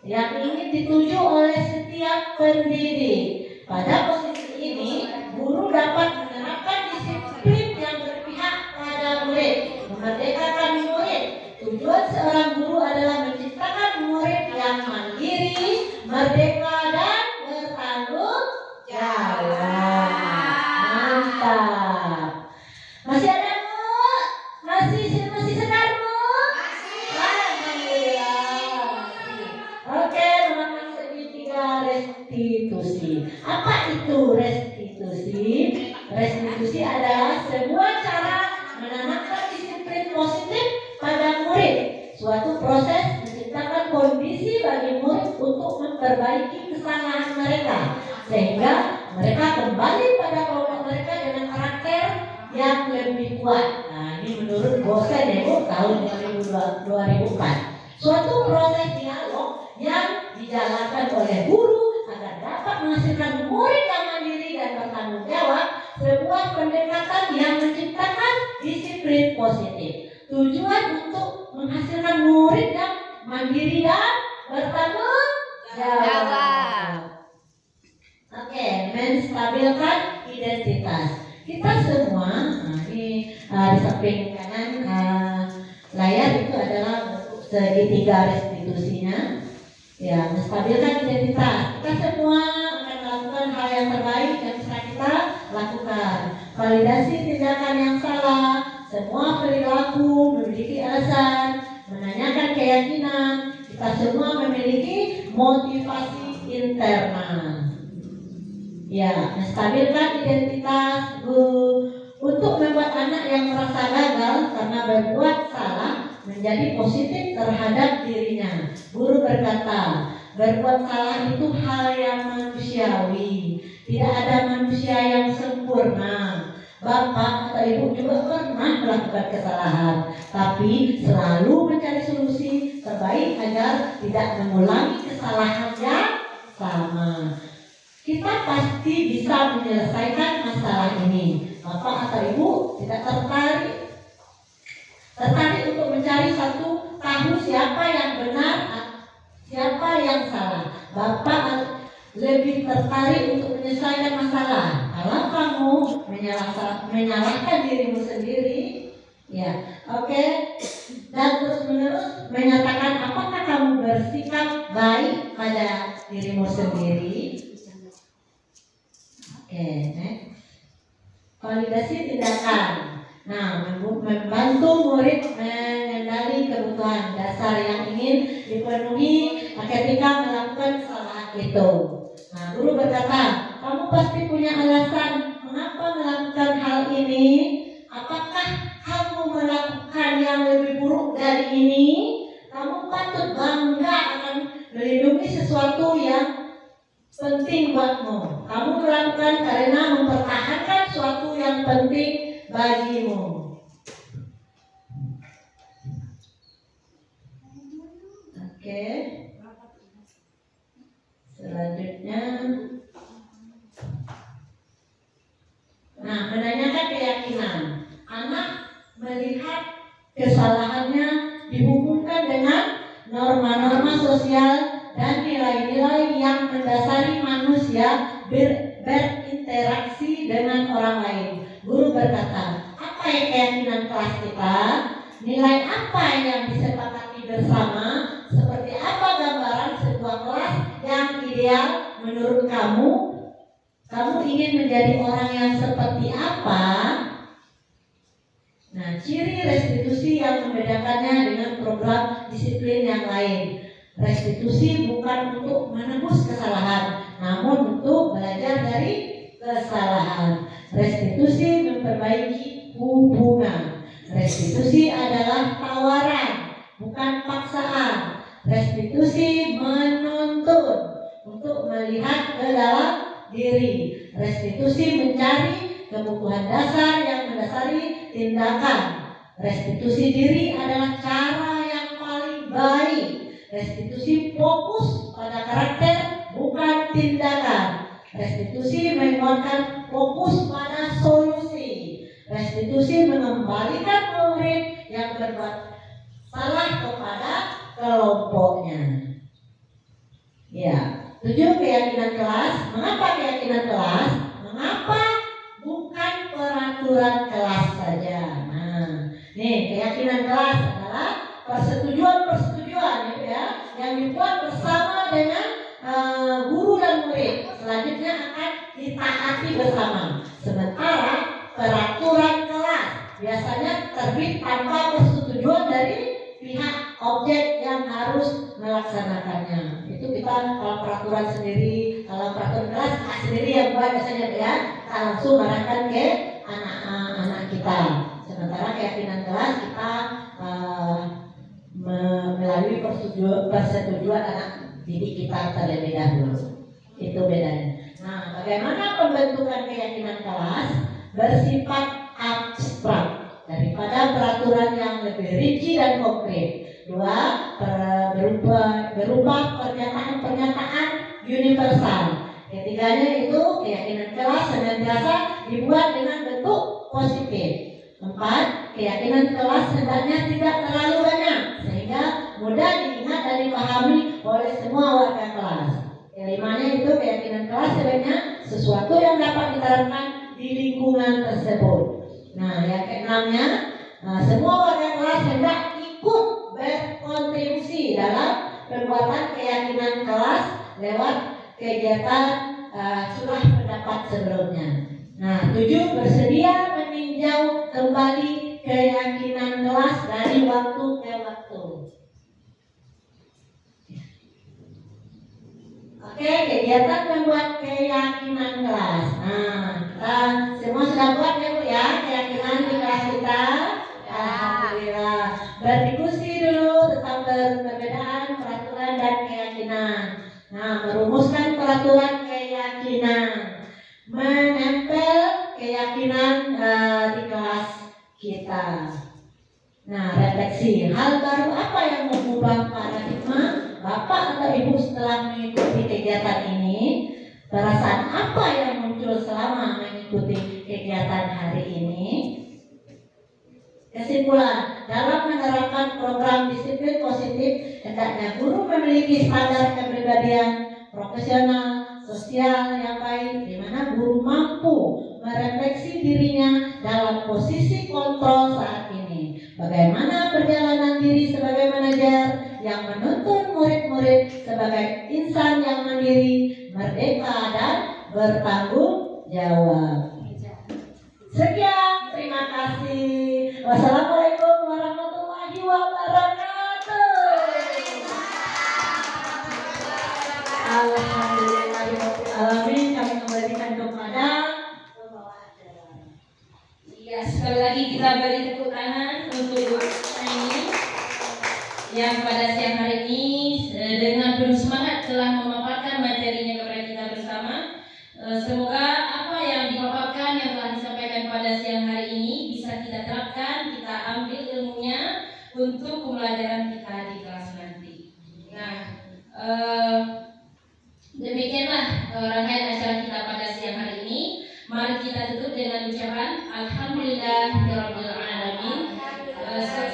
D: yang ingin dituju oleh setiap pendidik. Pada posisi ini, guru dapat menerapkan disiplin yang berpihak pada murid, memerdekakan murid. Tujuan seorang guru adalah menciptakan murid yang mandiri, merdeka dan bertanggung jawab. Mantap. Masih ada Bu? Masih sedar Bu? Alhamdulillah. Oke, teman-teman, segitiga restitusi. Apa itu restitusi? Restitusi adalah sebuah cara menanamkan disiplin positif pada murid. Suatu proses menciptakan kondisi bagi murid untuk memperbaiki kesalahan mereka, sehingga mereka kembali pada kelompok mereka dengan karakter yang lebih kuat. Nah, ini menurut dosen ya Bu, tahun 2004. Suatu proses dialog yang dijalankan oleh guru agar dapat menghasilkan murid yang mandiri dan bertanggung jawab, sebuah pendekatan yang menciptakan disiplin positif. Tujuan untuk menghasilkan murid yang mandiri dan bertanggung jawab. Oke, menstabilkan identitas. Kita semua, ini di samping kanan layar itu adalah bentuk segitiga restitusinya. Ya, menstabilkan identitas. Kita semua akan melakukan hal yang terbaik yang bisa kita lakukan. Validasi tindakan yang salah. Semua perilaku memiliki alasan, menanyakan keyakinan. Kita semua memiliki motivasi internal. Ya, menstabilkan identitas untuk membuat anak yang merasa gagal karena berbuat salah menjadi positif terhadap dirinya. Guru berkata, berbuat salah itu hal yang manusiawi. Tidak ada manusia yang sempurna. Bapak atau Ibu juga pernah melakukan kesalahan, tapi selalu mencari solusi terbaik agar tidak mengulangi kesalahan yang sama. Kita pasti bisa menyelesaikan masalah ini. Bapak atau Ibu tidak tertarik untuk mencari tahu siapa yang benar, siapa yang salah. Bapak lebih tertarik untuk menyelesaikan masalah. Kalau kamu menyalahkan dirimu sendiri, ya, oke, dan terus-menerus menyatakan apakah kamu bersikap baik pada dirimu sendiri. Oke, next. Validasi tindakan. Nah, membantu murid mengenali kebutuhan dasar yang ingin dipenuhi ketika melakukan kesalahan itu. Nah, guru berkata, kamu pasti punya alasan mengapa melakukan hal ini. Apakah kamu melakukan yang lebih buruk dari ini? Kamu patut bangga akan melindungi sesuatu yang penting buatmu. Kamu melakukan karena mempertahankan sesuatu yang penting bagimu. Oke. Selanjutnya, nah, menanyakan keyakinan. Anak melihat kesalahannya dihubungkan dengan norma-norma sosial dan nilai-nilai yang mendasari manusia berinteraksi dengan orang lain. Guru berkata, apa yang keyakinan kelas kita? Nilai apa yang disepakati bersama? Seperti apa gambaran sebuah kelas yang ideal menurut kamu? Kamu ingin menjadi orang yang seperti apa? Nah, ciri restitusi yang membedakannya dengan program disiplin yang lain. Restitusi bukan untuk menebus kesalahan, namun untuk belajar dari kesalahan. Restitusi memperbaiki hubungan. Restitusi adalah tawaran, bukan paksaan. Restitusi menuntun untuk melihat ke dalam diri. Restitusi mencari kebutuhan dasar yang mendasari tindakan. Restitusi diri adalah cara yang paling baik. Restitusi fokus pada karakter, bukan tindakan. Restitusi menguatkan fokus pada solusi. Restitusi mengembalikan murid yang berbuat salah kepada kelompoknya. Ya, 7 keyakinan kelas. Mengapa keyakinan kelas? Mengapa bukan peraturan kelas saja? Nah, nih keyakinan kelas adalah persetujuan ya, yang dibuat bersama dengan guru dan murid. Selanjutnya akan ditaati bersama. Sementara peraturan kelas biasanya terbit tanpa persetujuan dari pihak objek yang harus melaksanakannya. Itu kita kalau peraturan sendiri, kalau peraturan kelas sendiri yang buat biasanya ya, kita langsung arahkan ke anak-anak kita. Sementara keyakinan kelas kita melalui persetujuan anak didik kita terlebih dahulu. Itu bedanya. Nah, bagaimana pembentukan keyakinan kelas? Bersifat abstrak daripada peraturan yang lebih rinci dan konkret. 2, berupa pernyataan-pernyataan universal. Ketiganya itu keyakinan kelas senantiasa dibuat dengan bentuk positif. 4, keyakinan kelas hendaknya tidak terlalu banyak sehingga mudah diingat dan dipahami oleh semua warga kelas. Kelimanya itu keyakinan kelas sebenarnya sesuatu yang dapat diterapkan di lingkungan tersebut. Nah, yang keenamnya, semua warga kelas hendak ikut berkontribusi dalam pembuatan keyakinan kelas lewat kegiatan surah pendapat sebelumnya. Nah, 7, bersedia meninjau kembali keyakinan kelas dari waktu ke waktu. Oke, kegiatan membuat keyakinan kelas. Nah, kita semua sudah buat ya Bu ya keyakinan di kelas kita. Alhamdulillah. Berdiskusi dulu tentang perbedaan peraturan dan keyakinan. Nah, merumuskan peraturan keyakinan, menempel keyakinan di kelas kita. Nah, refleksi. Hal baru apa yang mengubah paradigma Bapak atau Ibu setelah mengikuti kegiatan ini? Perasaan apa yang muncul selama mengikuti kegiatan hari ini? Kesimpulan, dalam menerapkan program disiplin positif, hendaknya guru memiliki standar kepribadian profesional, sosial yang baik, di mana guru mampu merefleksi dirinya dalam posisi kontrol saat ini. Bagaimana perjalanan diri sebagai manajer yang menuntun murid-murid sebagai insan yang mandiri, merdeka, dan bertanggung jawab. Sekian. Terima kasih. Wassalamualaikum warahmatullahi wabarakatuh. Alhamdulillahirobbilalamin. Kami kembalikan kepada pembawa acara.
A: Ya, sekali lagi kita beri tepuk tangan untuk Ibu ini yang pada siang hari ini dengan penuh semangat telah memaparkan materinya kepada kita bersama. Semoga apa yang dipaparkan yang telah disampaikan pada siang hari ini bisa kita terapkan, kita ambil ilmunya untuk pembelajaran kita di kelas nanti. Nah, demikianlah rangkaian acara kita pada siang hari ini. Mari kita tutup dengan ucapan Alhamdulillahirabbil alamin.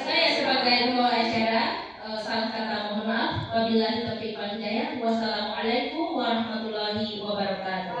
A: Saya sebagai pembawa acara salah kata mohon maaf. Wabillahi taufiq wal hidayah. Wassalamualaikum warahmatullahi wabarakatuh.